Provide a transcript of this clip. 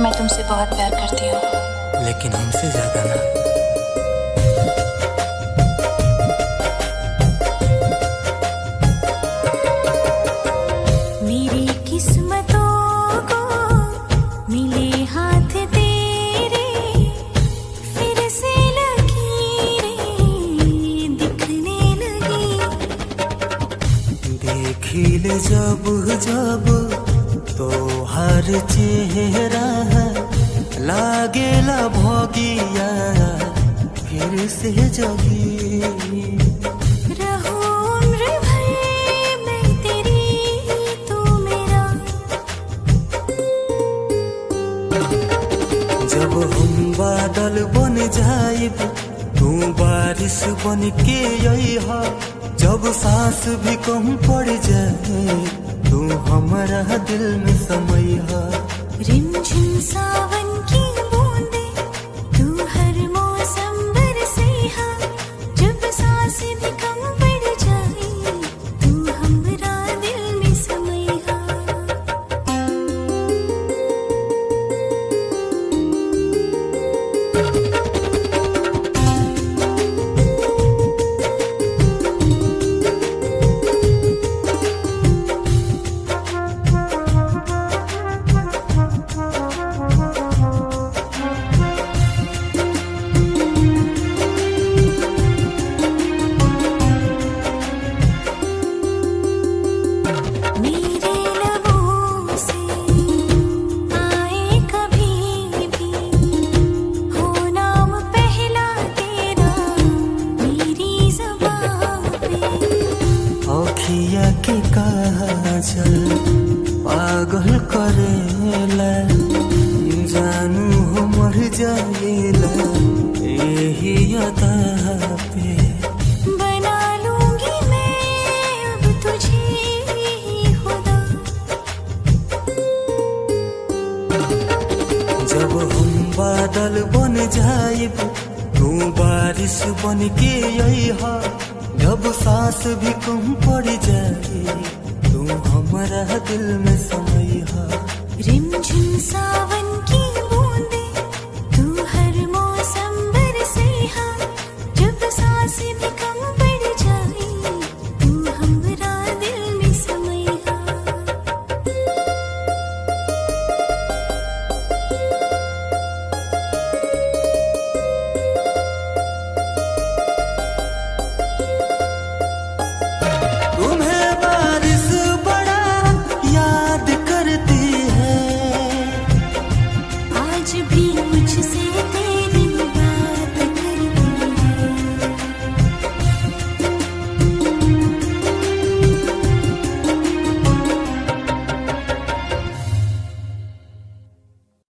मैं तुमसे बहुत प्यार करती हूँ, लेकिन हमसे ज्यादा ना। मेरी किस्मतों को मिले हाथ तेरे, फिर से लकीरें दिखने लगी। देखिल जब जब तो हर चेहरा लागेला भोगिया फिर से जगी। रहो उम्र भर मैं तेरी, तू मेरा। जब हम बादल बन जाइब तू बारिश बन के अइहा। जब सांस भी कम पड़ जाए तू हमारा दिल में समइहा। रिमझिम सावन की बूंदे तू हर मौसम बरसेहा। जब सांस भी कम पड़ जाए तू हमरा दिल में समइहा। मेरे लबों से आए कभी भी हो नाम पहला तेरा मेरी ज़ुबान पे। अखिया के काजल पागल करेला, जानू हो मर जाएला यही अदा पे। बना लूंगी मैं अब तुझे ही खुदा। जब हम बादल बन जाइब तू बारिश बन के अइहा। जब सांस भी कम पड़ जाए तू हमारा दिल में समइहा। रिमझिम सावन